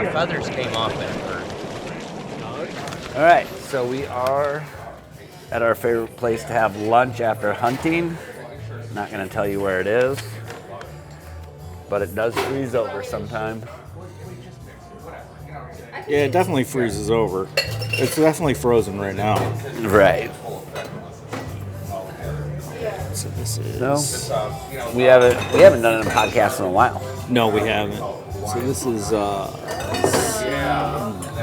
Yeah, feathers came off that bird. All right, so we are at our favorite place to have lunch after hunting. Not going to tell you where it is, but it does freeze over sometime. Yeah, it definitely freezes over. It's definitely frozen right now. Right. So this is... No, we haven't done a podcast in a while. No, we haven't. So this is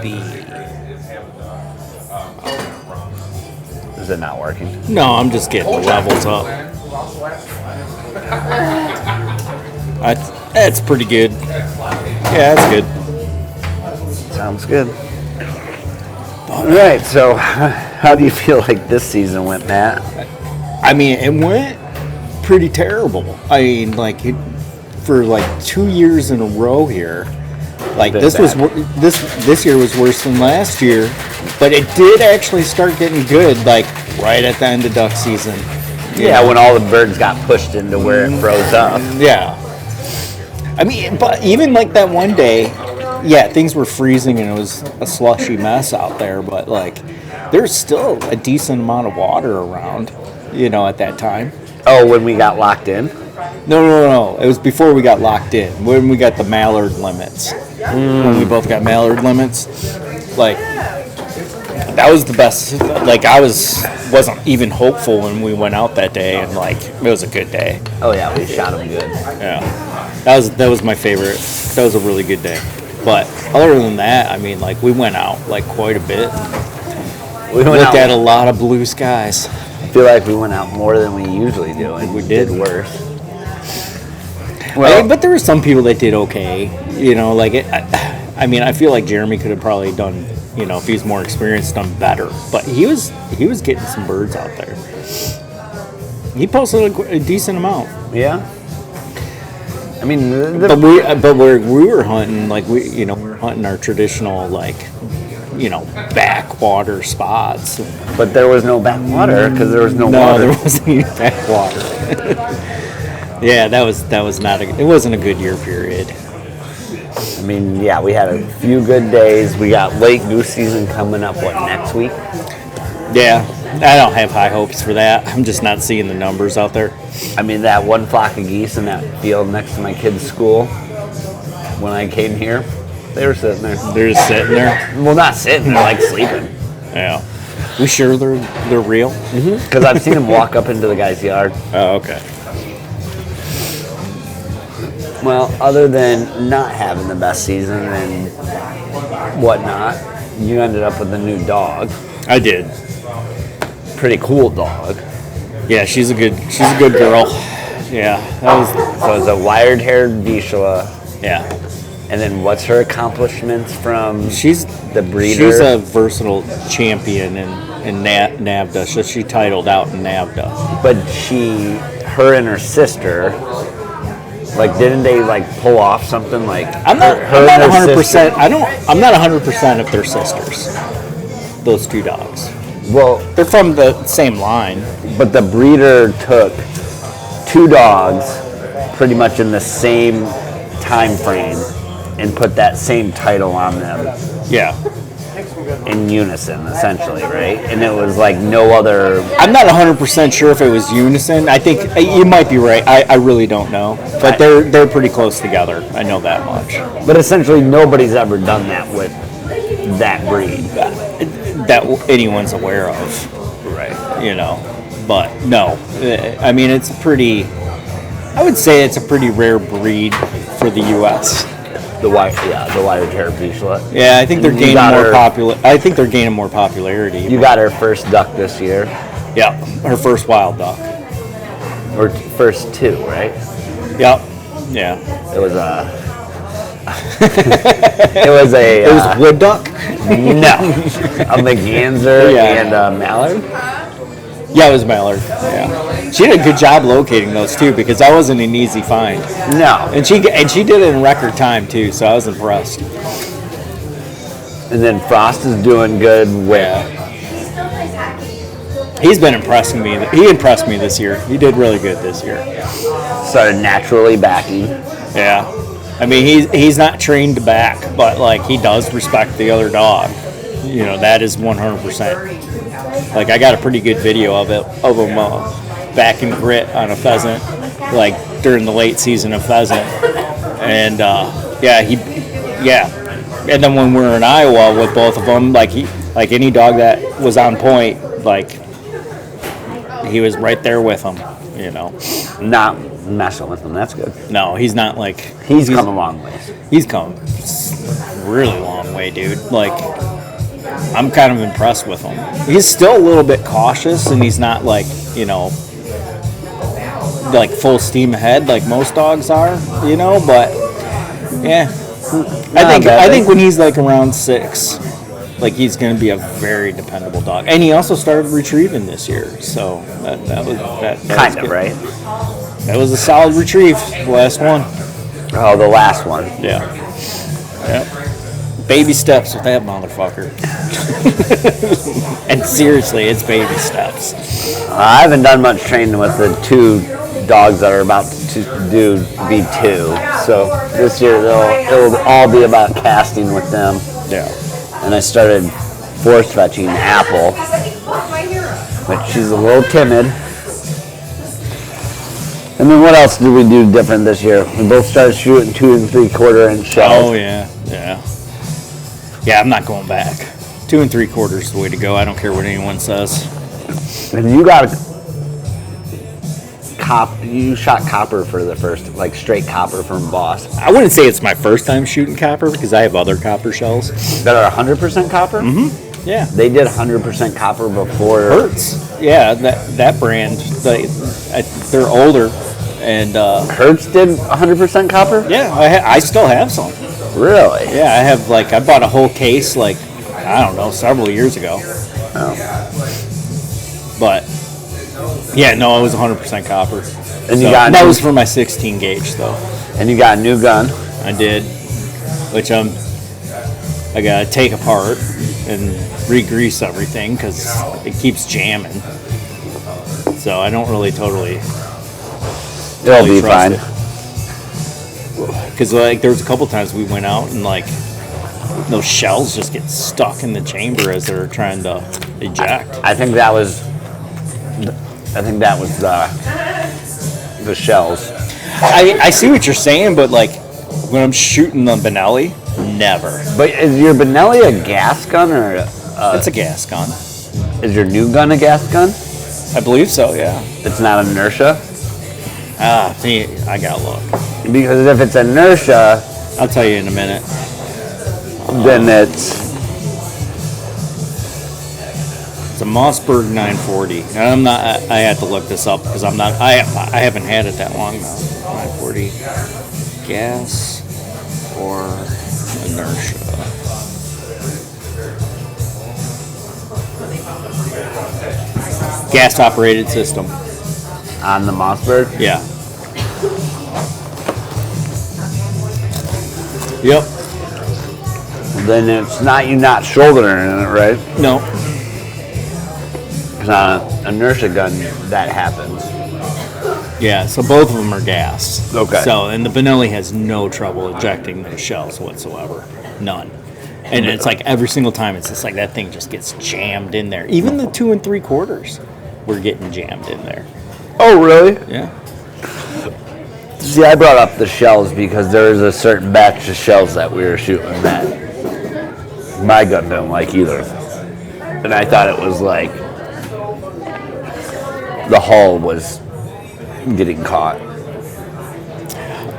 B. Is it not working? No, I'm just getting the levels up. That's pretty good. Yeah, that's good. Sounds good. All right, so how do you feel like this season went, Matt? I mean, it went pretty terrible. I mean, for 2 years in a row here, this year was worse than last year, but it did actually start getting good, right at the end of duck season. Yeah, when all the birds got pushed into where it froze up. Yeah. I mean, but even that one day, yeah, things were freezing and it was a slushy mess out there, but there's still a decent amount of water around, at that time. Oh, when we got locked in? No. It was before we got locked in, when we got the mallard limits. When we both got mallard limits, that was the best. I wasn't even hopeful when we went out that day, and it was a good day. Oh yeah, we shot them good. Yeah, that was my favorite. That was a really good day. But other than that, I mean, we went out quite a bit. We looked at a lot of blue skies. I feel like we went out more than we usually do, and we did worse. Well, but there were some people that did okay. I mean, I feel like Jeremy could have probably done, if he was more experienced, done better. But he was getting some birds out there. He posted a decent amount. Yeah. I mean, where we were hunting, we were hunting our traditional backwater spots. But there was no backwater because there was no water. No, there wasn't any backwater. Yeah, that was not it wasn't a good year period. I mean, yeah, we had a few good days. We got late goose season coming up, next week? Yeah, I don't have high hopes for that. I'm just not seeing the numbers out there. I mean, that one flock of geese in that field next to my kid's school, when I came here, they were sitting there. They're just sitting there? Well, not sitting, they're sleeping. Yeah. We sure they're real? Mm-hmm. Because I've seen them walk up into the guy's yard. Oh, okay. Well, other than not having the best season and whatnot, you ended up with a new dog. I did. Pretty cool dog. Yeah, she's a good girl. Yeah, so it was a wired-haired Vizsla. Yeah. And then what's her accomplishments from the breeder? She's a versatile champion in NAVHDA, so she titled out in NAVHDA. But her and her sister, didn't they pull off something I'm not 100%. I'm not 100% if they're sisters. Those two dogs. Well, they're from the same line. But the breeder took two dogs pretty much in the same time frame and put that same title on them. Yeah. In unison, essentially, right? And it was no other... I'm not 100% sure if it was unison. I think you might be right. I really don't know. But they're pretty close together. I know that much. But essentially, nobody's ever done that with that breed. That anyone's aware of. Right. But no. I mean, I would say it's a pretty rare breed for the U.S. The wired-haired Vizsla. Yeah, I think they're gaining more popular. I think they're gaining more popularity. You got her first duck this year. Yeah, her first wild duck. Or first two, right? Yep. Yeah. It was It was wood duck. No, a McGanzer and a mallard. Yeah, it was mallard. Yeah, she did a good job locating those too, because that wasn't an easy find. No, and she did it in record time too, so I was impressed. And then Frost is doing good with. He's been impressing me. He impressed me this year. He did really good this year. Started naturally backing. Yeah. I mean, he's not trained to back, but like he does respect the other dog. You know, that is 100%. Like I got a pretty good video of him backing Grit on a pheasant, like during the late season of pheasant, and and then when we were in Iowa with both of them, like any dog that was on point, like he was right there with them. You know, Not messing with him. That's good. no, he's not like He's come a long ways. He's come a really long way, dude. Like, I'm kind of impressed with him. He's still a little bit cautious, and he's not like, you know, like full steam ahead like most dogs are, you know. But yeah, I think when he's like around 6, like he's going to be a very dependable dog. And he also started retrieving this year, so that was Kind of, good. right? That was a solid retrieve, the last one. Oh, the last one. Yeah. Yep. Baby steps with that motherfucker. And seriously, it's baby steps. I haven't done much training with the 2 dogs that are about to do B2. So this year it'll all be about casting with them. Yeah. And I started force fetching Apple, but she's a little timid. And then what else did we do different this year? We both started shooting 2 3/4 inch shells. Oh yeah. Yeah, I'm not going back. 2 3/4 is the way to go. I don't care what anyone says. And you shot copper for the first, like straight copper from Boss. I wouldn't say it's my first time shooting copper because I have other copper shells. That are 100% copper? Mm-hmm. Yeah. They did 100% copper before. Hertz. Yeah, that brand. They're older, and Hertz did 100% copper? yeah, I still have some. Really? Yeah, I have I bought a whole case I don't know, several years ago. Oh. But yeah, no, it was 100% copper. And you got that was for my 16 gauge though. And you got a new gun. I did, which I gotta take apart and re-grease everything because it keeps jamming. So I don't really totally. It'll be fine. Because there was a couple times we went out and those shells just get stuck in the chamber as they're trying to eject. I think that was the shells. I see what you're saying, but when I'm shooting the Benelli, never. But is your Benelli a gas gun or It's a gas gun. is your new gun a gas gun? I believe so, yeah. It's not inertia? See, I gotta look. Because if it's inertia, I'll tell you in a minute. then it's It's a Mossberg 940. And I had to look this up because I haven't had it that long now. 940 gas or inertia. Gas operated system. on the Mossberg. Yeah. Yep. Then it's not you not shouldering it, right? No. It's not an inertia gun that happens. Yeah, so both of them are gas. Okay. So, and the Benelli has no trouble ejecting those shells whatsoever. None. And it's every single time, it's just that thing just gets jammed in there. Even the 2 3/4 were getting jammed in there. Oh, really? Yeah. See, I brought up the shells because there was a certain batch of shells that we were shooting that my gun didn't like either. And I thought it was the hull was getting caught.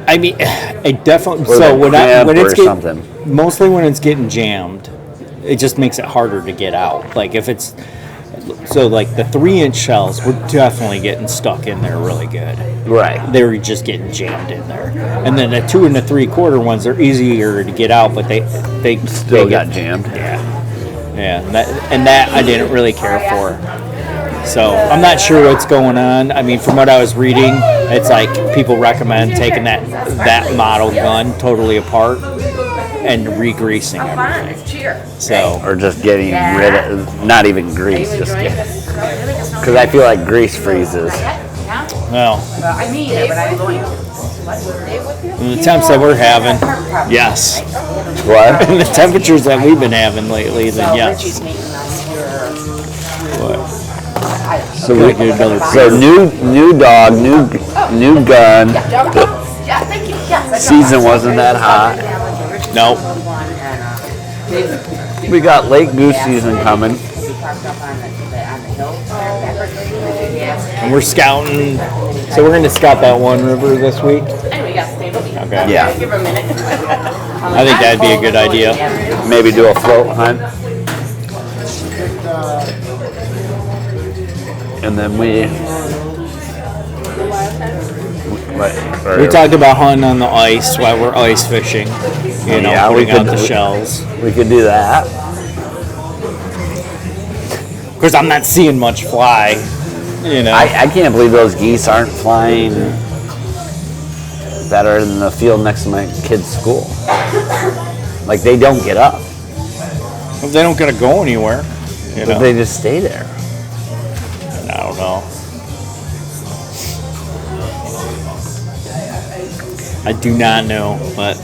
I mean, it definitely. Or So when it's something. mostly when it's getting jammed, it just makes it harder to get out. If it's the 3-inch shells were definitely getting stuck in there really good. Right. They were just getting jammed in there, and then the 2 3/4 ones are easier to get out, but they Still got jammed. Yeah, and that I didn't really care for. So I'm not sure what's going on. I mean, from what I was reading, it's people recommend taking that model gun totally apart and re-greasing everything. So Or just getting rid of, not even grease, just because I feel like grease freezes. well, I mean it, but I'm going. And the temps that we're having, yes. What? And the temperatures that we've been having lately, then yes. What? So we get another new dog, new gun. Season wasn't that hot. Nope. We got late goose season coming. And we're scouting. So we're going to scout that one river this week. Okay. Yeah. I think that'd be a good idea. Maybe do a float hunt. And then we talked about hunting on the ice while we're ice fishing. You know, yeah, putting out the shells. We could do that. Because I'm not seeing much fly. You know. I can't believe those geese aren't flying better than the field next to my kid's school. Like, they don't get up. Well, they don't gotta go anywhere. You But know. they just stay there. I don't know. I do not know, but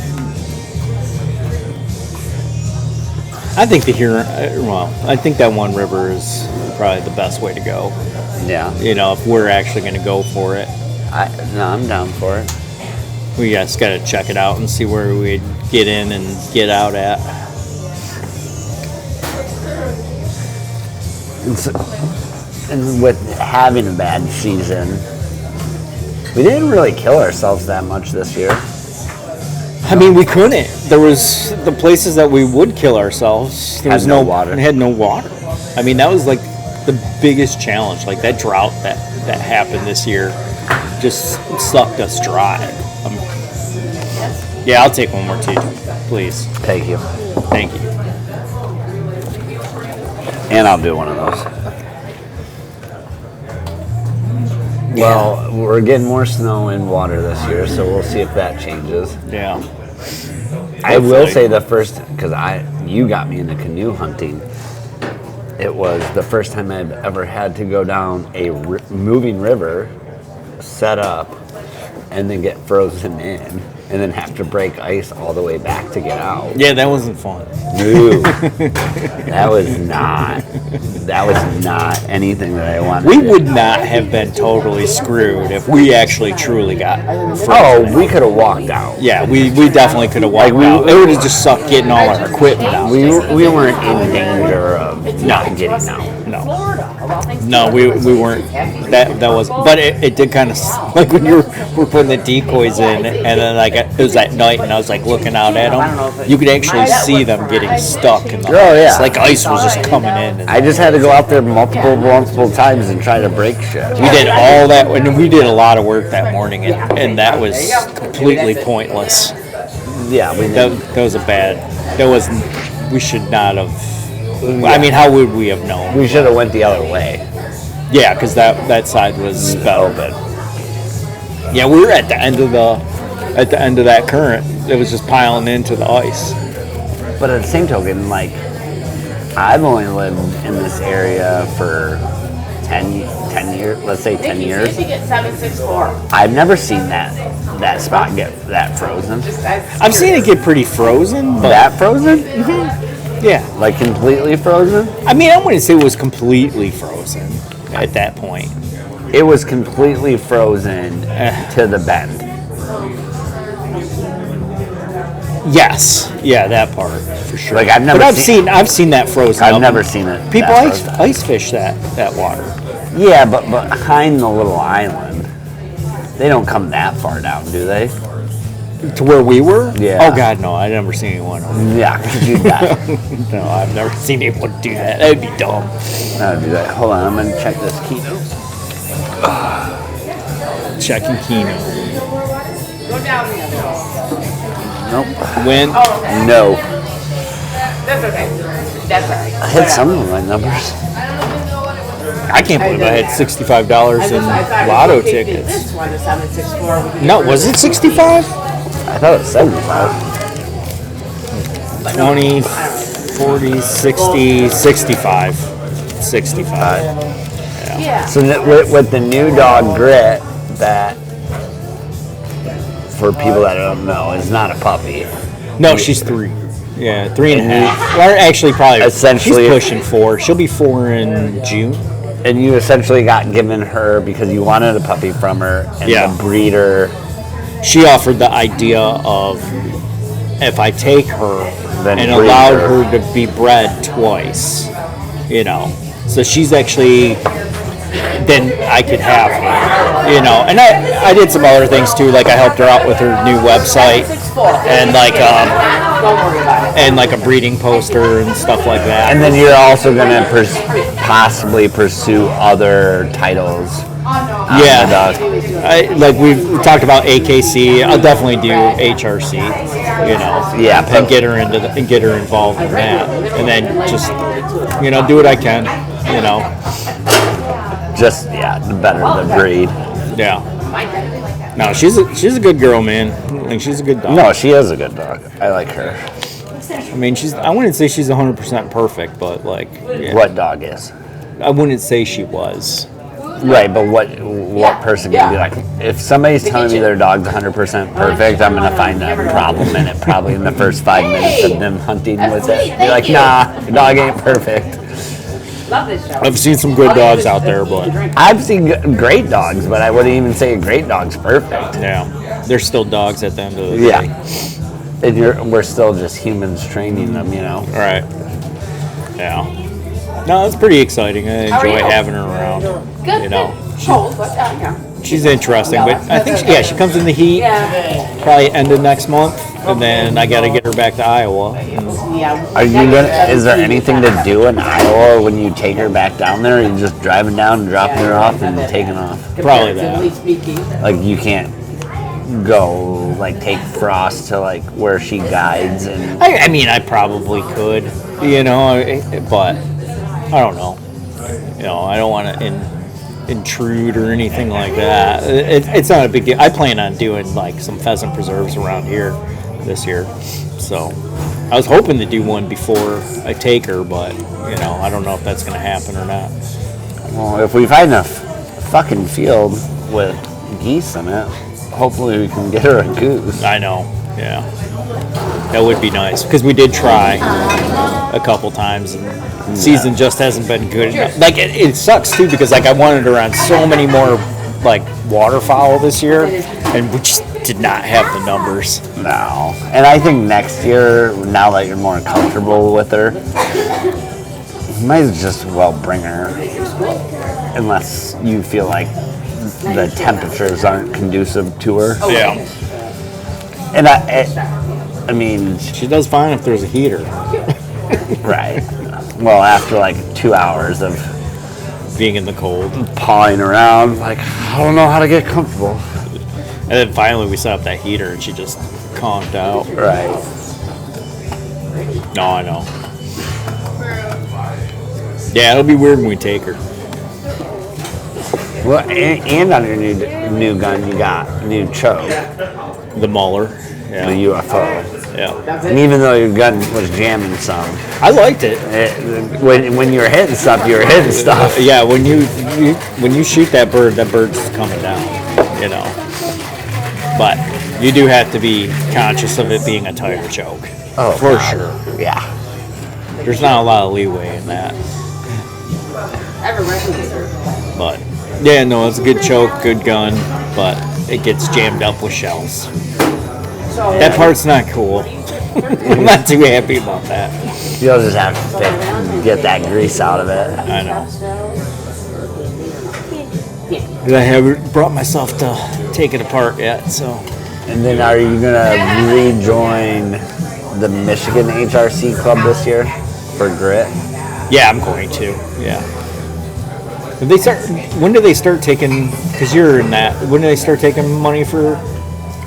I think I think that one river is probably the best way to go. Yeah. You know, if we're actually going to go for it, I'm down for it. we just got to check it out and see where we'd get in and get out at. And with having a bad season, we didn't really kill ourselves that much this year. I mean, we couldn't. There was the places that we would kill ourselves. There Had was no water. Had no water. I mean, that was like the biggest challenge. Like that drought that happened this year just sucked us dry. Yeah, I'll take one more too, please. Thank you. Thank you. And I'll do one of those. Well, we're getting more snow and water this year, so we'll see if that changes. Yeah. I will say the first, because you got me into canoe hunting. It was the first time I've ever had to go down a moving river, set up, and then get frozen in, and then have to break ice all the way back to get out. Yeah, that wasn't fun. No, that was not anything that I wanted. We would not have been totally screwed if we actually truly got frozen. Oh, we could have walked out. Yeah, we definitely could have walked out. It would have just sucked getting all our equipment out. We weren't in danger of not getting out. No, we weren't. That was, but it did kind of like when you were putting the decoys in, and then like it was at night, and I was like looking out at them. You could actually see them getting stuck in the ice. Oh, yeah. Like ice was just coming in. And I just had to go out there multiple times and try to break shit. we did all that, and we did a lot of work that morning, and that was completely pointless. Yeah, we That did. was a bad. That was. We should not have. I mean, how would we have known? We should have went the other way. Yeah, because that side was open. Yeah, we were at the end of that current. It was just piling into the ice. But at the same token, like, I've only lived in this area for 10 years, let's say 10 years. I've never seen that spot get that frozen. I've seen it get pretty frozen, but That frozen? yeah. Like completely frozen? I mean, I wouldn't say it was completely frozen at that point. It was completely frozen to the bend. Yes, yeah, that part for sure. Like, I've never but seen- I've seen that frozen. I've up. never seen it. People that ice, frozen. ice fish that water. Yeah, but behind the little island, they don't come that far down, do they? To where we were? Yeah. Oh God, no! I've never seen anyone. Yeah, could you die? No, I've never seen anyone do that. That'd be dumb. I'll do that. Hold on, I'm gonna check this keynote. Checking Keno. Nope. When? No. That's okay. That's all right. I hit some of my numbers. I can't believe I had $65 in lotto tickets. This one is 764. No, was it 65? I thought it was 75. 20, 40, 60, 65. 65. Yeah. So with the new dog grit, that for people that don't know, is not a puppy. No, she's 3. Yeah, 3.5. Or actually, probably Essentially- she's pushing 4. She'll be 4 in June. And you essentially got given her because you wanted a puppy from her, and Yeah. the breeder. She offered the idea of if I take her Then and breed allowed her. her to be bred twice, So she's actually, then I could have her, And I did some other things too, like I helped her out with her new website and like Don't worry about it. and like a breeding poster and stuff like that. And then you're also going to possibly pursue other titles. Yeah, dog. like we've talked about AKC. I'll definitely do HRC. Yeah, and get her and get her involved in that, and then just do what I can. Just, the better the breed. Yeah. No, she's a good girl, man. Like she's a good dog. No, she is a good dog. I like her. I mean I wouldn't say she's 100% perfect, but like, yeah. What dog is? I wouldn't say she was. Right, but what person can be like? If somebody's telling me their dog's 100% perfect, I'm gonna find a problem in it probably in the first 5 minutes of them hunting with it. Be like, nah, your dog ain't perfect. Love this show. I've seen some good dogs out there, but I've seen great dogs, but I wouldn't even say a great dog's perfect. yeah, they're still dogs at the end of the day. Yeah, and we're still just humans training them, All right. Yeah. No, it's pretty exciting. I enjoy having her around. Good. Cold, but She's interesting, but I think she comes in the heat probably end of next month, and then I got to get her back to Iowa. Are you gonna? Is there anything to do in Iowa when you take her back down there? Or are you just driving down and dropping her off and taking off? Probably that. Speaking. Like you can't go like take Frost to like where she guides and. I mean, I probably could, but I don't know. I don't want to intrude or anything like that. It's not a big deal. I plan on doing like some pheasant preserves around here this year, so I was hoping to do one before I take her, but I don't know if that's going to happen or not. Well, if we find a fucking field with geese in it, hopefully we can get her a goose. I know, yeah, that would be nice because we did try a couple times and the season just hasn't been good enough. Like it sucks too because like I wanted her on so many more like waterfowl this year, and we just did not have the numbers. No, and I think next year, now that you're more comfortable with her, you might just well bring her, unless you feel like the temperatures aren't conducive to her. Yeah, And I mean, she does fine if there's a heater. right. Well, after like 2 hours of Being in the cold. pawing around, like I don't know how to get comfortable. And then finally we set up that heater and she just calmed out. Right. No, I know. Yeah, it'll be weird when we take her. Well, and on your new gun, you got new choke, The Muller. the Yeah. UFO. Yeah. And even though your gun was jamming some, I liked it. when you were hitting stuff, you were hitting stuff. Yeah, when you shoot that bird's coming down, But you do have to be conscious of it being a tire choke. Oh, for God. sure. Yeah. There's not a lot of leeway in that. But yeah, no, it's a good choke, good gun, but it gets jammed up with shells. That part's not cool. I'm not too happy about that. You'll just have to get that grease out of it. I know. I haven't brought myself to take it apart yet, so. And then are you going to rejoin the Michigan HRC club this year for grit? Yeah, I'm going to. Yeah. Did they start? When do they start taking? Because you're in that. When do they start taking money for?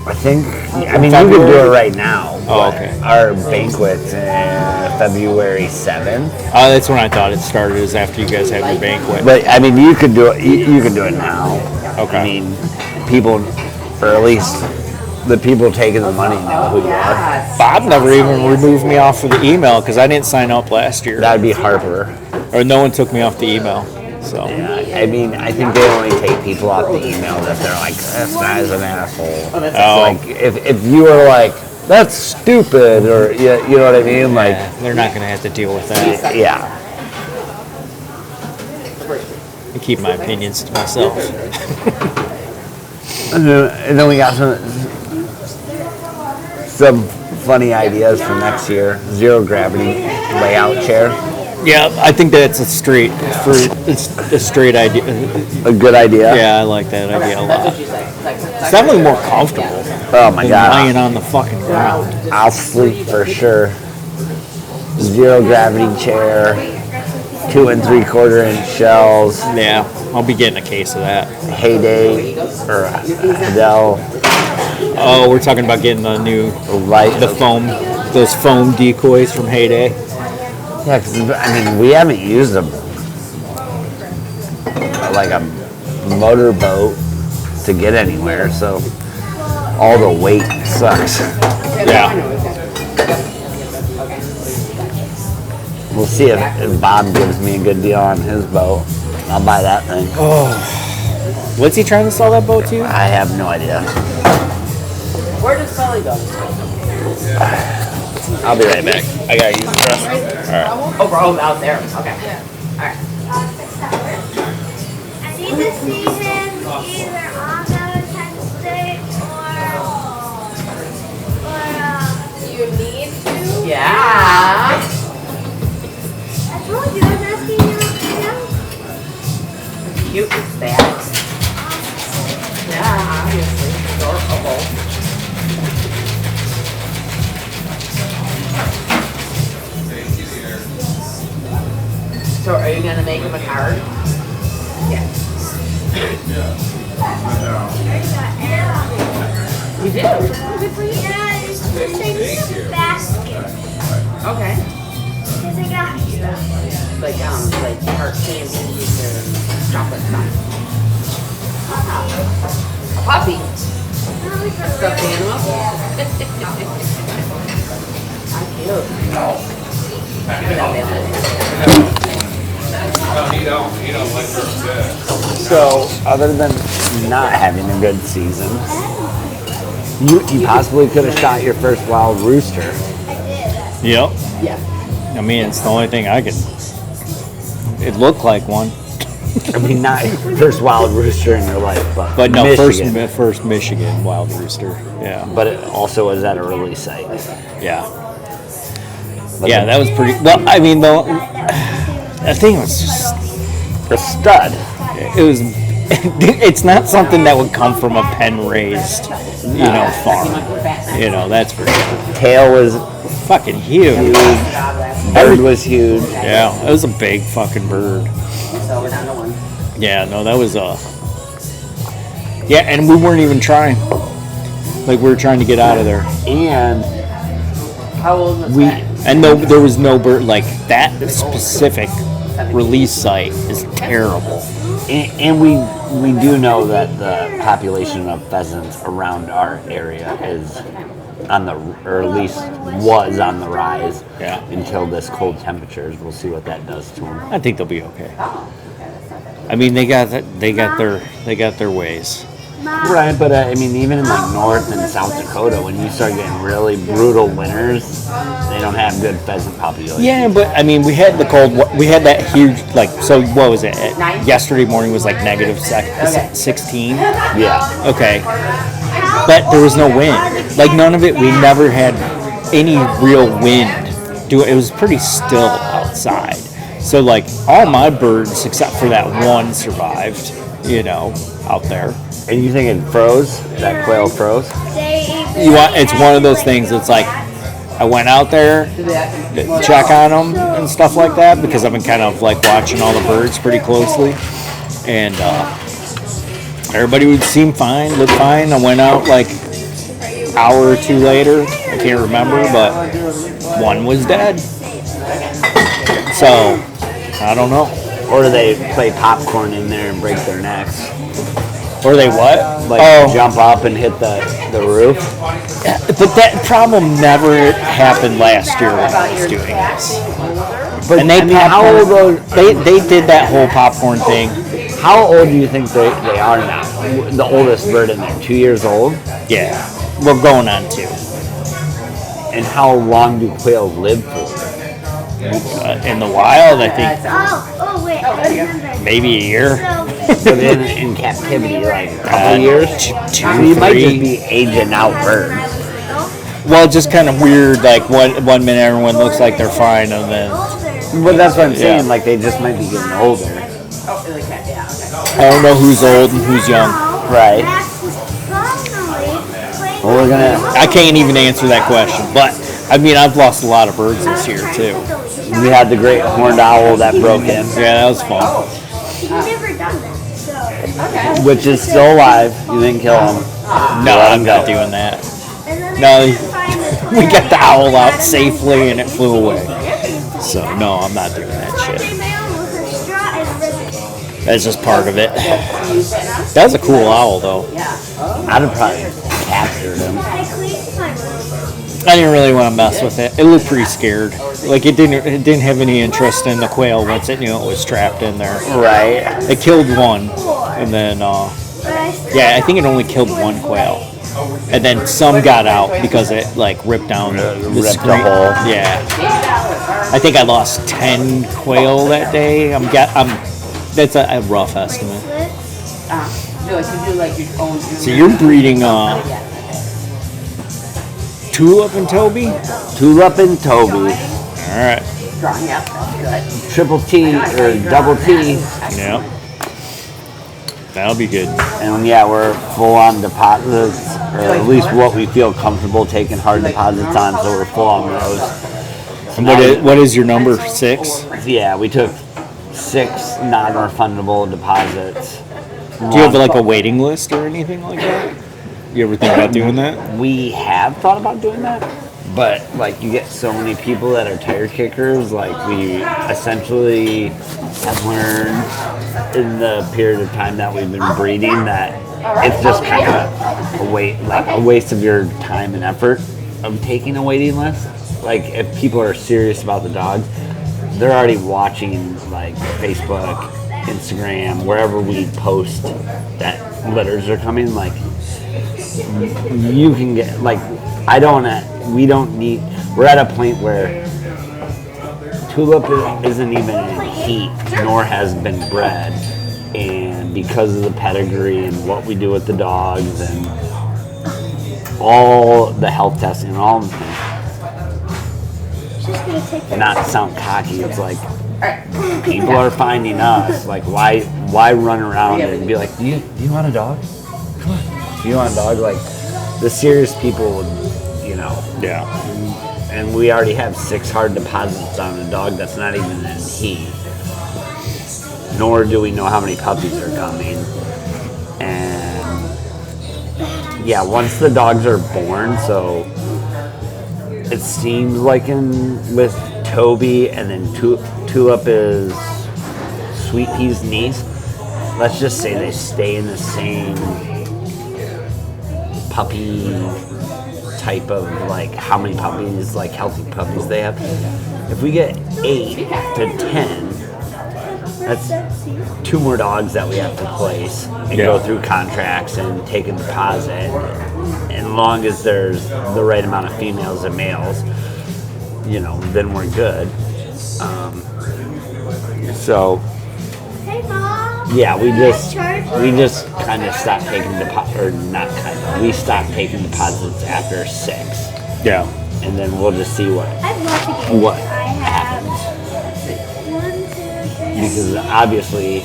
I think, I mean, you can do it right now. Oh, but okay. Our banquet's February 7th. That's when I thought it started. Is after you guys have your banquet. But, I mean, you could do it. You could do it now. Okay. I mean, people, or at least the people taking the money know who you are. Bob never even removed me off of the email because I didn't sign up last year, That'd be Harper. or no one took me off the email. So Yeah, I mean, I think they only take people off the email that they're like, this guy's an asshole. Oh. Like, if you are like, that's stupid, or you know what I mean? Like, yeah, they're not going to have to deal with that. yeah. I keep my opinions to myself. And then we got some funny ideas for next year. Zero gravity layout chair. Yeah, I think that's it's a straight idea. A good idea. Yeah, I like that idea a lot. What you say? Like, It's definitely more comfortable Oh my than god. lying on the fucking ground. I'll sleep for sure. Zero gravity chair. 2 3/4 inch shells. Yeah, I'll be getting a case of that. Heyday or Adele Oh, we're talking about getting the new light. those foam decoys from Heyday. Yeah, 'cause, I mean, we haven't used like a motorboat to get anywhere, so all the weight sucks. Yeah. We'll see if Bob gives me a good deal on his boat. I'll buy that thing. What's he trying to sell that boat to? I have no idea. where does Sully go? I'll be right back. I gotta use the restroom. Oh, out there. Okay. Alright. I need to see him either on Valentine's Day You need to? Yeah. I told you I was asking you now. Cute is that? Yeah, obviously. Adorable. So are you gonna make him a card? You do? Yeah, it's just I need a basket. Okay. Because I got Like heart candies or chocolate stuff. A puppy. Stuffed animal? How cute. Give me that So, other than not having a good season, you possibly could have shot your first wild rooster. Yep. Yeah. I mean, it's the only thing I could. It looked like one, I mean, not your first wild rooster in your life, but no, Michigan. first Michigan wild rooster. Yeah. But it also was at a release site. Yeah. But Yeah, that was pretty. Well, I mean, the thing was just. a stud. It was. It's not something that would come from a pen-raised, farm. That's for sure. Tail was Fucking huge. huge. Bird was huge. Yeah, it was a big fucking bird. So we're down to one. Yeah, no, that was Yeah, and we weren't even trying. Like, we were trying to get out of there. And How old was we that? And there was no bird. Like, that specific release site is terrible. and we do know that the population of pheasants around our area is or at least was on the rise. Yeah. Until this cold temperatures. We'll see what that does to them. I think they'll be okay. I mean, they got their ways. Right, but I mean, even in like North and South Dakota, when you start getting really brutal winters, they don't have good pheasant populations. Yeah, but I mean, we had the cold. We had that huge, so what was it? Yesterday morning was like negative 16. Yeah. Okay. But there was no wind. Like, none of it. We never had any real wind. It was pretty still outside. So, like, all my birds, except for that one, survived. Out there. And you think it froze? That quail froze? It's one of those things that's like, I went out there to check on them and stuff like that, because I've been kind of like watching all the birds pretty closely, and everybody would seem fine, look fine. I went out like hour or two later, I can't remember, but one was dead. So I don't know. Or do they play popcorn in there and break their necks? Or they what? Like jump up and hit the roof? But that problem never happened last year when I was doing this. But and they I mean, how popcorn- old they did that whole popcorn thing. How old do you think they are now? The oldest bird in there, 2 years old? Yeah, we're going on 2. And how long do quail live for? In the wild, I think Oh, wait, I remember. maybe a year. So, But in captivity, like a couple years? Two, So you might just three. be aging out birds. Well, it's just kind of weird. Like one minute everyone looks like they're fine, and then But that's what I'm saying, Yeah. like they just might be getting older. I don't know who's old and who's young. Right. Well, we're gonna, I can't even answer that question. But I mean, I've lost a lot of birds this year too. we had the great horned owl that broke in, Yeah, that was fun. She's never done that. So, which is still alive. You didn't kill him. No, Let I'm him not go. doing that. and then No, I find this we got the owl out safely and it flew away. So no, I'm not doing that shit. female with her straw and ribbon. That's just part of it. That was a cool owl though. I'd have probably captured him. I cleaned my room. I didn't really want to mess with it. It looked pretty scared. Like it didn't have any interest in the quail once it knew it was trapped in there. Right. It killed one, and then But I still yeah, I think it only killed one quail, and then some got out because it like ripped down the Ripped the screen. hole. Yeah, I think I lost 10 quail that day. That's a rough estimate. No, if you do like your own. So you're breeding Tulip and Toby. Tulip and Toby. All right. Drawing out, that's good. Triple T or double T. Yeah. That'll be good. And yeah, we're full on deposits, or at least what we feel comfortable taking hard deposits on, so we're full on those. And what is your number? 6? Yeah, we took 6 non-refundable deposits. Do you have like a waiting list or anything like that? You ever think about doing that? We have thought about doing that, but like you get so many people that are tire kickers. Like we essentially have learned in the period of time that we've been breeding that it's just kind of a waste of your time and effort of taking a waiting list. Like if people are serious about the dogs, they're already watching like Facebook, Instagram, wherever we post that litters are coming. Like you can get like we're at a point where Tulip isn't even in heat nor has been bred, and because of the pedigree and what we do with the dogs and all the health testing and all of them, she's gonna take that. not to sound cocky, it's like people are finding us. Like why run around and be like, do you want a dog? Come on. Do you want a dog? Like the serious people would, Yeah. and we already have 6 hard deposits on a dog that's not even in heat. Nor do we know how many puppies are coming. And yeah, once the dogs are born, so it seems like with Toby and then Tulip is Sweet Pea's niece. Let's just say they stay in the same puppy type of like how many puppies, like healthy puppies they have. If we get 8 to 10, that's 2 more dogs that we have to place and go through contracts and take a deposit. And long as there's the right amount of females and males, then we're good. So Hey, Mom. yeah, we just kind of stopped taking we stopped taking deposits after 6, Yeah. and then we'll just see what I'd love to get what I have happens. 1, 2, 3. Because obviously,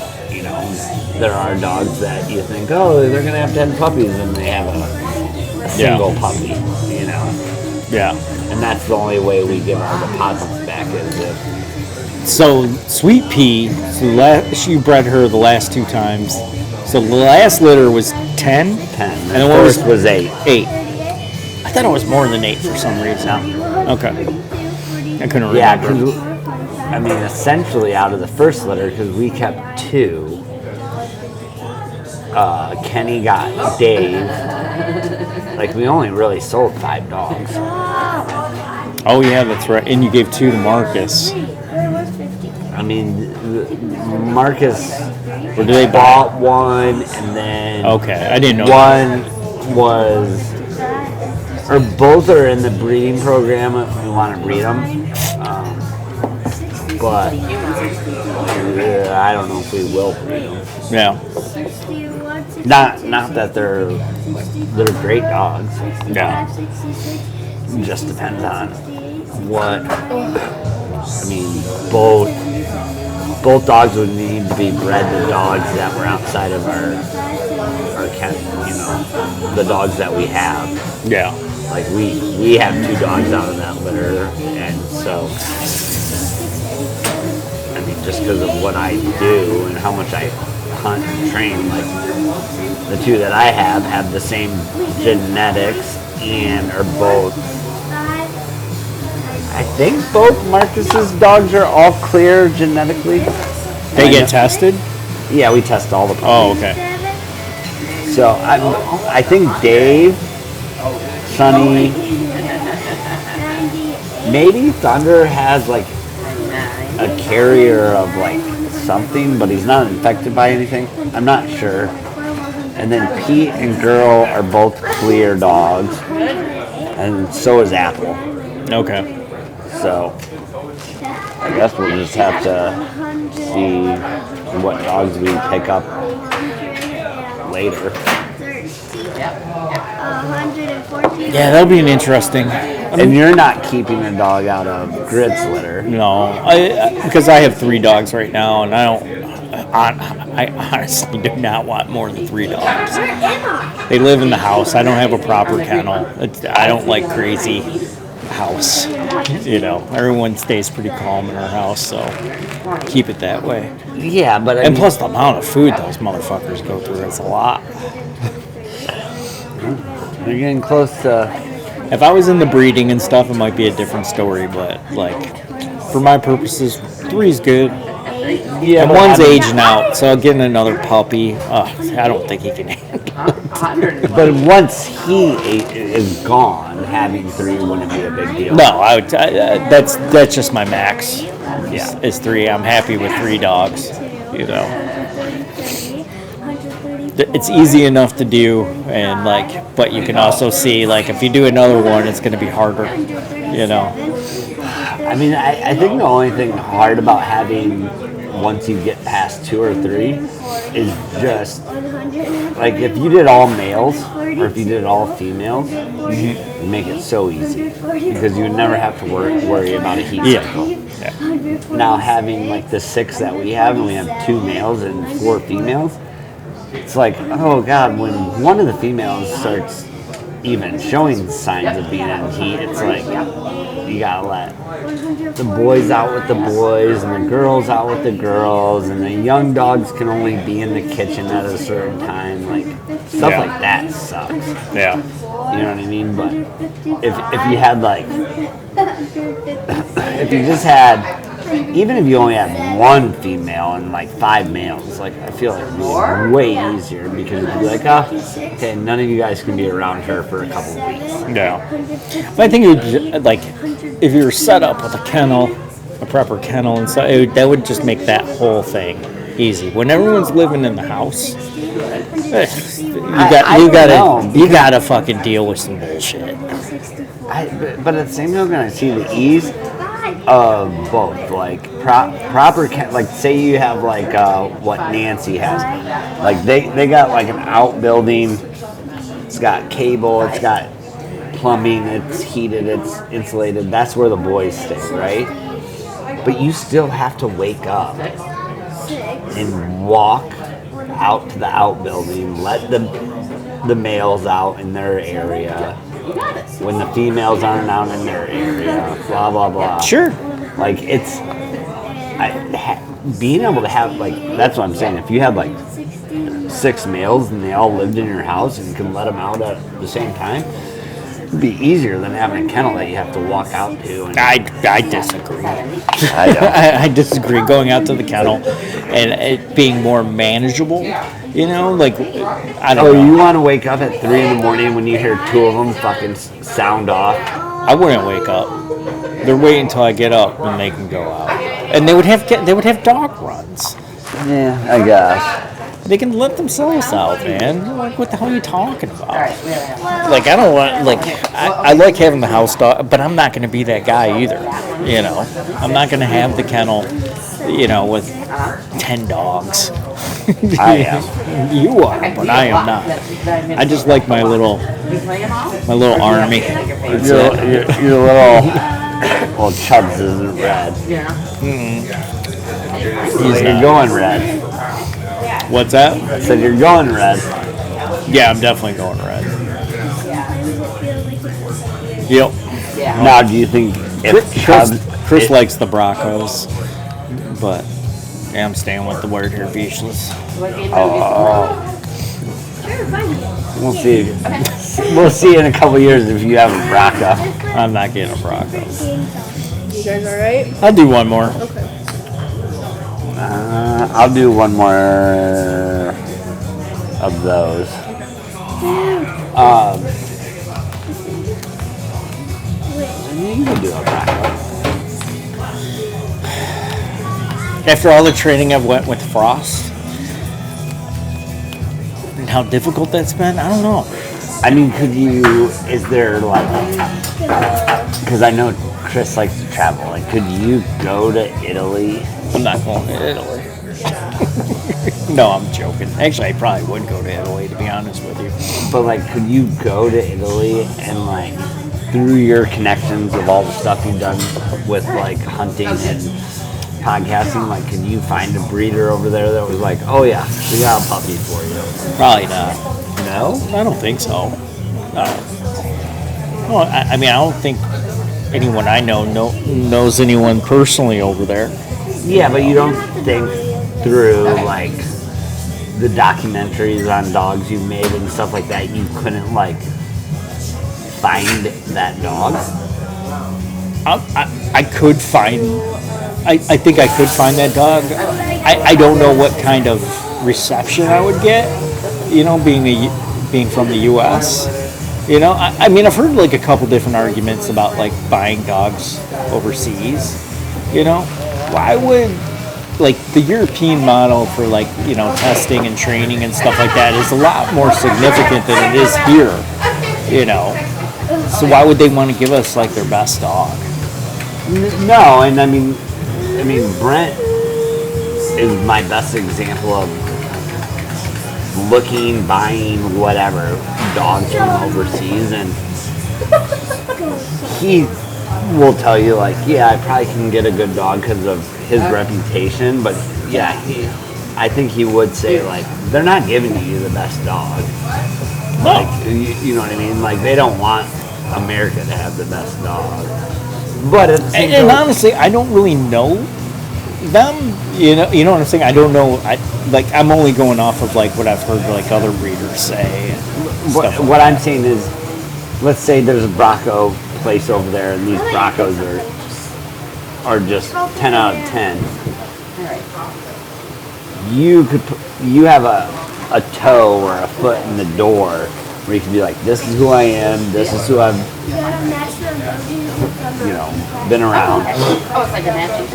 there are dogs that you think, oh, they're gonna have 10 puppies, and they have a single puppy, Yeah. and that's the only way we give our deposits back is if So Sweet Pea, she bred her the last 2 times. So the last litter was 10. 10. And The then what was first was 8. 8? I thought it was more than 8 for some reason. Okay. I couldn't Yeah, remember. because I mean, essentially out of the first litter, because we kept 2. Kenny got Dave. Like we only really sold 5 dogs. Oh yeah, that's right. And you gave 2 to Marcus. Where was mean, Marcus Or do they bought one, and then Okay, I didn't know. one was, or both are in the breeding program if we want to breed them. But I don't know if we will breed them. Yeah. Not that they're great dogs. Yeah. It just depends on what. I mean, both dogs would need to be bred to dogs that were outside of our the dogs that we have. Yeah. Like we have 2 dogs out of that litter, and so I mean, just because of what I do and how much I hunt and train, like the 2 that I have the same genetics and are both. I think both Marcus's dogs are all clear genetically. They get tested? Yeah, we test all the puppies. Oh, okay. So I think Dave, Sonny, maybe Thunder has like a carrier of like something, but he's not infected by anything. I'm not sure. And then Pete and Girl are both clear dogs, and so is Apple. Okay. So I guess we'll just have to see what dogs we pick up later. Yeah, that'll be an interesting. And you're not keeping a dog out of Grit's litter. No, because I have 3 dogs right now, and I honestly do not want more than 3 dogs. They live in the house. I don't have a proper kennel. I don't like crazy house. Everyone stays pretty calm in our house, so keep it that way. Yeah, but And plus the amount of food those motherfuckers go through, it's a lot. you're getting close to. If I was in the breeding and stuff, it might be a different story, but like for my purposes, 3's good. Yeah, And but one's I mean- aging out, so getting another puppy, I don't think he can handle it. But once he is gone, having 3 wouldn't be a big deal. No, that's just my max. Yeah, is 3. I'm happy with 3 dogs. It's easy enough to do, and but you can also see if you do another one, it's going to be harder. I mean, I think the only thing hard about having once you get past 2 or 3 is just like if you did all males or if you did all females, it'd make it so easy because you would never have to worry about a heat cycle. Yeah. Now having the 6 that we have, and we have 2 males and 4 females, it's like, oh god, when one of the females starts even showing signs of being in heat, it's like you gotta let the boys out with the boys and the girls out with the girls, and the young dogs can only be in the kitchen at a certain time. Stuff like that sucks. Yeah. You know what I mean? But if you had if you just had, even if you only had 1 female and 5 males, I feel like it would be way easier because it'd be like, okay, none of you guys can be around her for a couple of weeks. Yeah. But I think it would, if you were set up with a kennel, a proper kennel, and so that would just make that whole thing easy. When everyone's living in the house, you gotta fucking deal with some bullshit. But at the same time, I see the ease of both, proper, say you have what Nancy has, they got an outbuilding. It's got cable, it's got plumbing, it's heated, it's insulated. That's where the boys stay, right? But you still have to wake up and walk out to the outbuilding, let the males out in their area when the females aren't out in their area, blah blah blah. Sure. Being able to have that's what I'm saying. If you had 6 males and they all lived in your house and you can let them out at the same time, it'd be easier than having a kennel that you have to walk out to. And I disagree. I I disagree. Going out to the kennel and it being more manageable, I don't know. you want to wake up at 3 in the morning when you hear 2 of them fucking sound off? I wouldn't wake up. They're waiting until I get up and they can go out. And they would have dog runs. Yeah, I guess. They can let themselves out, man. Like, what the hell are you talking about? Like, I don't want, like, I like having the house dog, but I'm not going to be that guy either. You know, I'm not going to have the kennel, you know, with 10 dogs. I am. You are, but I am not. I just like my little army. That's it. Your little, well, Chubbs isn't red. You're going red. What's that? I said you're going red. Yeah, I'm definitely going red. Yep. Now, do you think if Chubbs... Chris likes the Broncos, but yeah, I'm staying with the word here, Beachless. We'll see. We'll see in a couple years if you have a Bronco. I'm not getting a Bronco. You guys alright? I'll do one more. Okay. I'll do one more of those. You can do a Bronco. After all the training I've went with Frost, and how difficult that's been, I don't know. I mean, is there like, because I know Chris likes to travel, like, could you go to Italy? I'm not going to Italy. No, I'm joking. Actually, I probably would go to Italy, to be honest with you. But, like, could you go to Italy and, like, through your connections of all the stuff you've done with, like, hunting and podcasting, like, can you find a breeder over there that was like, oh, yeah, we got a puppy for you? Probably not. No? I don't think so. No. Well, I mean, I don't think anyone I know knows anyone personally over there. Yeah, but you don't think through, like, the documentaries on dogs you made and stuff like that, you couldn't, like, find that dog? I could find... I think I could find that dog. I don't know what kind of reception I would get, you know, being from the U.S. You know, I mean, I've heard like a couple different arguments about like buying dogs overseas. You know, why would like the European model for like, you know, testing and training and stuff like that is a lot more significant than it is here. You know, so why would they want to give us like their best dog? No, and I mean, Brent is my best example of buying, whatever, dogs from overseas, and he will tell you, like, yeah, I probably can get a good dog because of his reputation, but yeah, I think he would say, like, they're not giving you the best dog. Like, you know what I mean? Like, they don't want America to have the best dog. But at the same time, honestly, I don't really know them. You know what I'm saying? I don't know. I'm only going off of like what I've heard like other breeders say. What I'm saying is, let's say there's a Bronco place over there, and these Broncos are just 10 out of 10. You have a toe or a foot in the door where you can be like, this is who I am, this is who I've, you know, been around.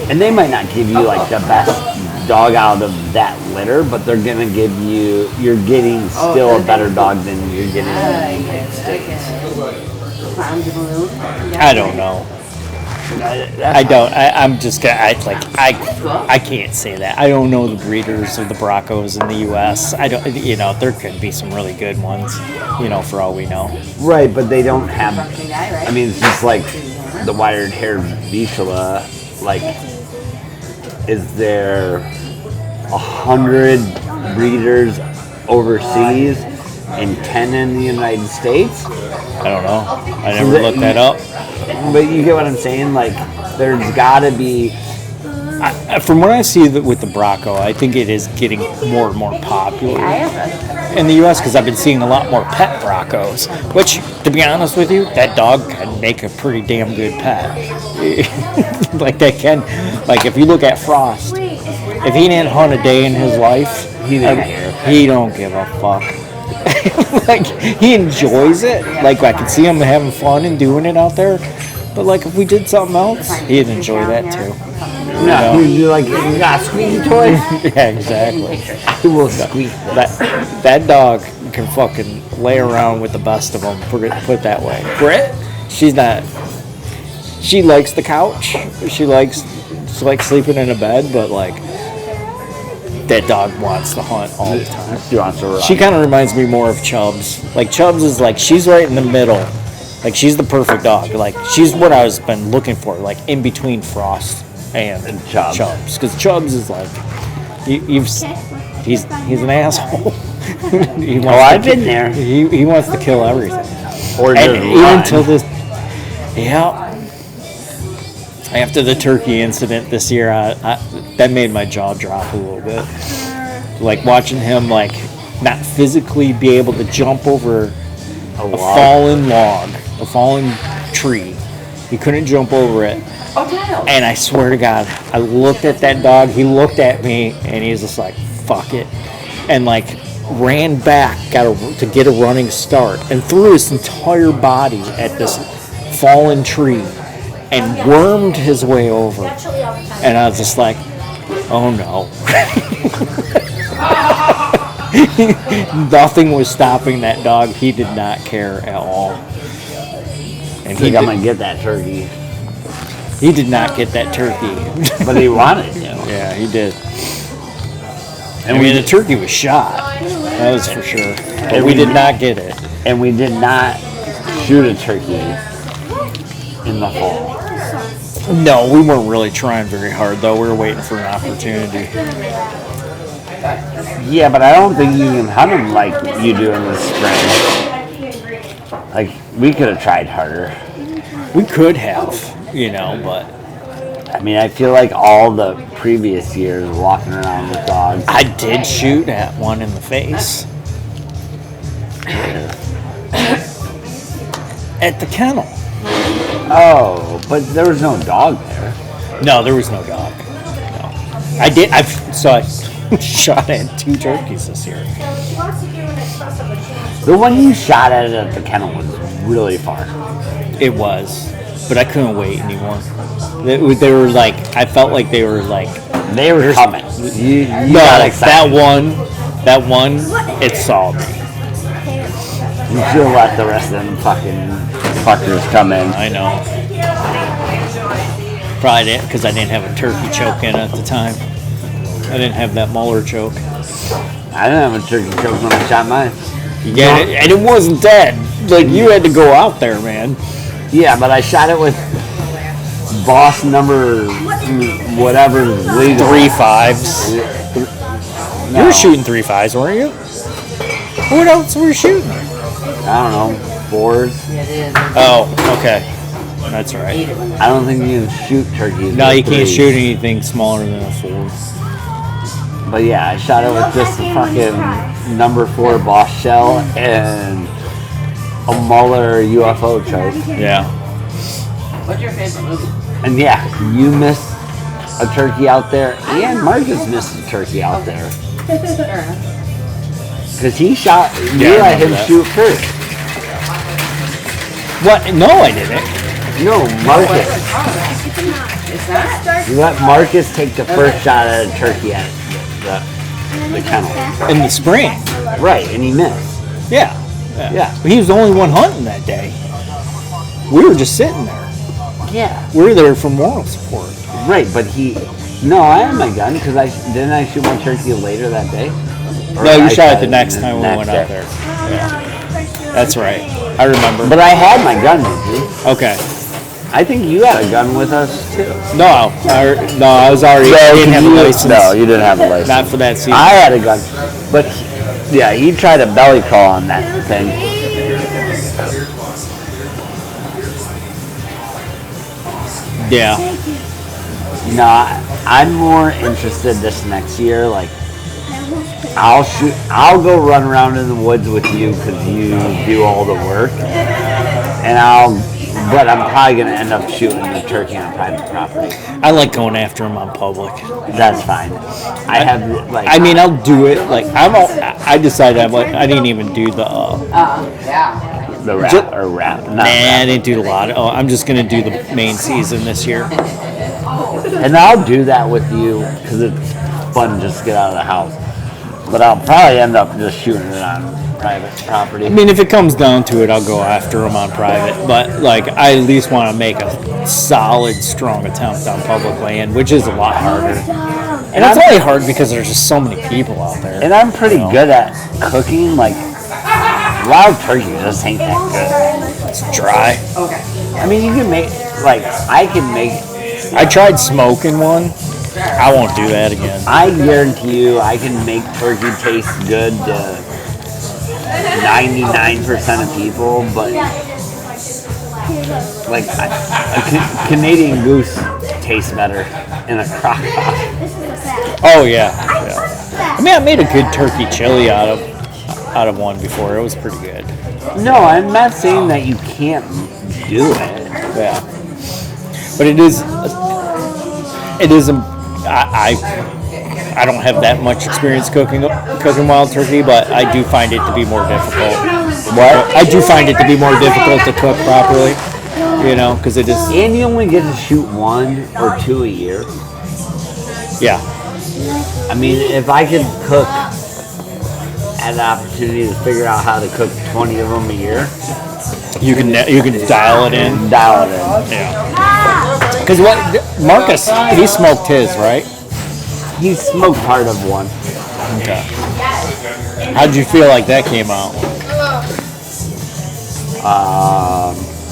And they might not give you like the best dog out of that litter, but they're gonna give you're getting still a better dog than you're getting in the United States. I don't know. I don't. I'm just gonna. I can't say that. I don't know the breeders of the Broncos in the U.S. I don't. You know, there could be some really good ones. You know, for all we know. Right, but they don't have. I mean, it's just like the wired-haired Vizsla. Like, is there 100 breeders overseas and 10 in the United States? I don't know. I never looked that up. But you get what I'm saying? Like, there's got to be... From what I see with the Bronco, I think it is getting more and more popular in the U.S. because I've been seeing a lot more pet Broncos, which, to be honest with you, that dog can make a pretty damn good pet. Like, that can... Like, if you look at Frost, if he didn't hunt a day in his life, he don't give a fuck. Like, he enjoys it. Like, I can see him having fun and doing it out there. But, like, if we did something else, he'd enjoy that, too. No, you like you got squeaky toys. Yeah, exactly. Who will squeak this? That dog can fucking lay around with the best of them. Put it that way. Brit, she's not. She likes the couch. She likes sleeping in a bed, but like that dog wants to hunt all the time. She wants to run. She kind of reminds me more of Chubbs. Like Chubbs is like she's right in the middle. Like she's the perfect dog. Like she's what I was been looking for. Like in between Frost and Chubbs. Because Chubbs is like he's an asshole. I've been there. He wants to kill everything. Or And just even run. until this, yeah. After the turkey incident this year, that made my jaw drop a little bit. Like watching him like not physically be able to jump over a fallen log, a fallen tree. He couldn't jump over it. And I swear to God, I looked at that dog. He looked at me, and he was just like, "Fuck it," and like ran back, to get a running start, and threw his entire body at this fallen tree, and wormed his way over. And I was just like, "Oh no!" Nothing was stopping that dog. He did not care at all. And I think I'm gonna get that turkey, he did not get that turkey. but he wanted to. Yeah, he did. And the turkey was shot. That was for sure. But we did not get it. And we did not shoot a turkey in the fall. No, we weren't really trying very hard, though. We were waiting for an opportunity. Yeah, but I don't think you can hunt them like you do in the spring. Like, we could have tried harder. We could have, but I mean, I feel like all the previous years walking around with dogs. I did shoot at one in the face. At the kennel. Oh, but there was no dog there. No, there was no dog. No. I shot at 2 turkeys this year. The one you shot at the kennel was really far. It was, but I couldn't wait anymore. They were like, I felt like they were like, They were coming. You no, got like excited. that one, it saw me. You should have let the rest of them fucking fuckers come in. I know. Probably didn't, because I didn't have a turkey choke in at the time. I didn't have that Mueller choke. I didn't have a turkey choke when I shot mine. You get it? And it wasn't dead. Like, you had to go out there, man. Yeah, but I shot it with boss number whatever legal. 3 5s. No, You were shooting 3 5s, weren't you? What else were you shooting? I don't know, 4s. Oh, okay. That's right. I don't think you can shoot turkeys. No, with you can't 3s. shoot anything smaller than a 4. But yeah, I shot it with just a fucking number 4 boss shell and a Mueller UFO choke. Yeah. What's your favorite movie? And yeah, you missed a turkey out there, and Marcus missed a turkey out there. Because he shot, you Yeah, I let remember him that. shoot first. What? No, I didn't. No, Marcus. Is that? You let Marcus take the first shot at a turkey at the kennel. In the spring. Right, and he missed. Yeah. Yeah. But he was the only one hunting that day. We were just sitting there. Yeah. We were there for moral support. Right, but no, I had my gun because didn't I shoot my turkey later that day? Or No, you I shot it the it next time we next went day. out there. Yeah. That's right. I remember. But I had my gun with me. Okay. I think you had a gun with us too. No, I was already. I didn't have a license. No, you didn't have a license. Not for that season. I had a gun, but yeah, he tried to belly crawl on that thing. Yeah. No, I'm more interested this next year. Like, I'll go run around in the woods with you because you do all the work, but I'm probably gonna end up shooting the turkey on private property. I like going after him on public. That's fine. I have like. I mean, I'll do it. Like I decided I didn't even do the. the rap. Nah, I didn't do a lot. Oh, I'm just gonna do the main season this year. And I'll do that with you because it's fun just to get out of the house. But I'll probably end up just shooting it on private property. I mean, if it comes down to it, I'll go after them on private. But like, I at least want to make a solid, strong attempt on public land, which is a lot harder. And it's only hard because there's just so many people out there. And I'm pretty good at cooking. Like, wild turkey just ain't that It's dry. good. I mean, you can make, like, I can make, I tried smoking one. I won't do that again. I guarantee you I can make turkey taste good to 99% of people, but like a Canadian goose tastes better in a crock pot. Oh yeah. I mean, I made a good turkey chili out of one before. It was pretty good. No, I'm not saying that you can't do it. Yeah. But it is I don't have that much experience cooking wild turkey, but I do find it to be more difficult. What? I do find it to be more difficult to cook properly, because it is. And you only get to shoot 1 or 2 a year. Yeah. I mean, if I could cook, had the opportunity to figure out how to cook 20 of them a year, You can dial it in. dial it in. Yeah. Because Marcus, he smoked his, right? He smoked part of one. Okay. How'd you feel like that came out?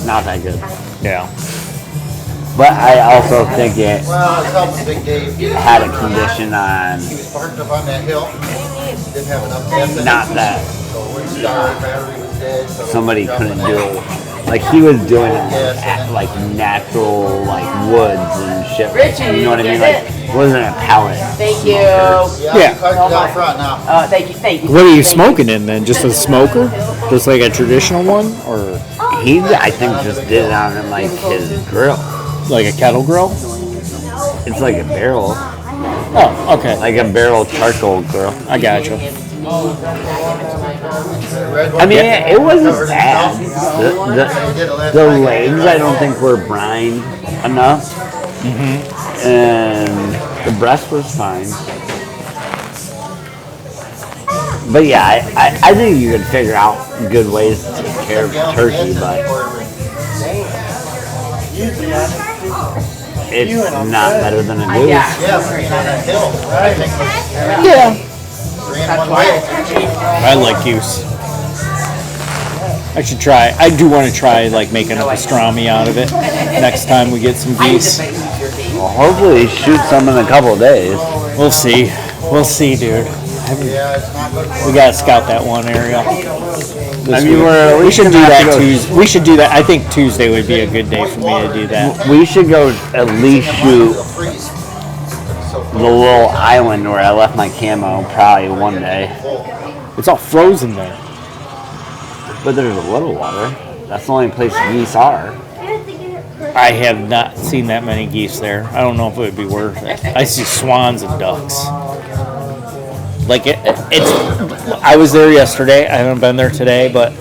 Not that good. Yeah. But I also think it Well, it's helping Big Dave. He had a condition on was parked up on that hill. Didn't have enough gas in it. not that So when he started, battery was dead. So somebody jumping couldn't on do it. it. Like he was doing it at like natural like woods and shit. Richie, You know what I mean? get Like it wasn't a pellet. Thank you. Yeah, Yeah. he parked it out front now. Thank you. What are you smoking in then? Just a smoker? Just like a traditional one, or He I think just did it on like his grill. like a kettle grill? It's like a barrel, Oh, okay. like a barrel charcoal grill. I got you. I mean, it wasn't bad. The legs, I don't think were brined enough, and the breast was fine. But yeah, I think you could figure out good ways to take care of turkey, but it's not better than a goose. Yeah, but he's on that hill. I think it was Yeah. 3 in 1 way. I like goose. I should try. I do want to try like making a pastrami out of it next time we get some geese. Well, hopefully shoot some in a couple of days. We'll see. We'll see, dude. Yeah, it's not good for We gotta scout that one area. I mean, We should do gonna have that to go- Tuesday. We should do that. I think Tuesday would be a good day for me to do that. We should go at least shoot freeze. the little island where I left my camo probably one day. It's all frozen there. But there's a little water. That's the only place geese are. I have not seen that many geese there. I don't know if it would be worth it. I see swans and ducks. Like it's. I was there yesterday. I haven't been there today, but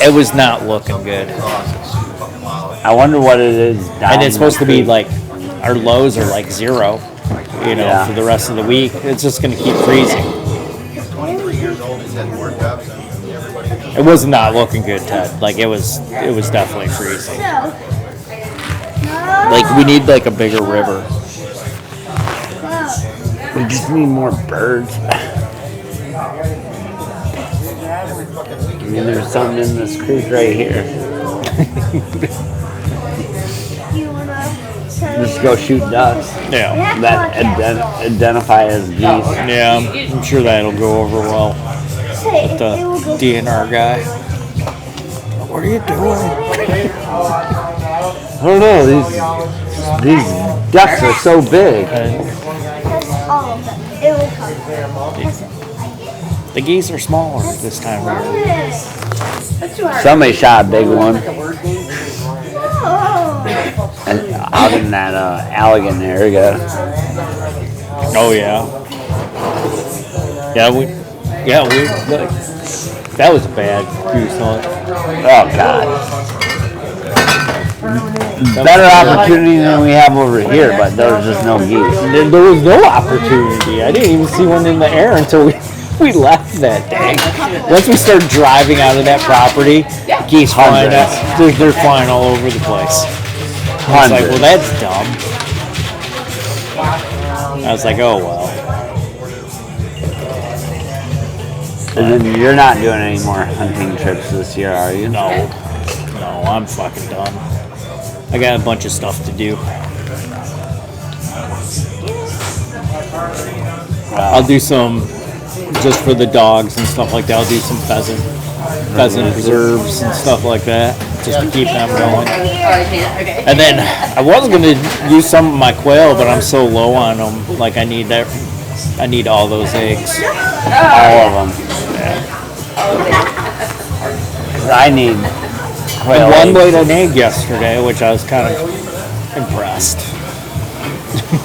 it was not looking good. I wonder what it is down And it's supposed to be the like our lows are like 0, Yeah. for the rest of the week. It's just going to keep freezing. 23 years old, he's had 4 jobs, and everybody knows. It was not looking good, Ted. Like it was definitely freezing. Like we need like a bigger river. We just need more birds. I mean, there's something in this creek right here. Just go shoot ducks Yeah. that identify as geese. Yeah, I'm sure that'll go over well with the DNR guy. What are you doing? I don't know. These ducks are so big. All of them. It will come. The geese are smaller this time of year. Somebody shot a big one. Oh. And out in that Allegan area. Oh yeah. We like, that was a bad goose hunt. Oh God. better opportunity than we have over here, but there was just no geese. There was no opportunity. I didn't even see one in the air until we left that day. Once we started driving out of that property, geese flying up, they're flying all over the place. I was like, well, that's dumb. I was like, oh well. And then you're not doing any more hunting trips this year, are you? No, I'm fucking done. I got a bunch of stuff to do. I'll do some just for the dogs and stuff like that. I'll do some pheasant preserves and stuff like that, just to keep them going. And then I was gonna use some of my quail, but I'm so low on them. Like I need all those eggs. All of them. I need quail And one eggs. laid an egg yesterday, which I was kind of impressed.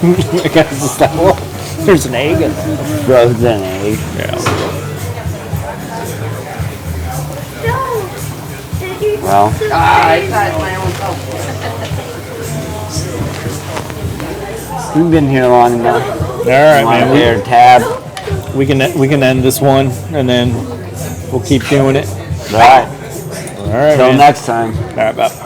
I was just like, well, there's an egg in there. Frozen egg. Yeah. Well, we've been here long enough. All right, Come on man. here, Tab. We can end this one, and then we'll keep doing it. All right. All right, Till man. next time. All right, bye.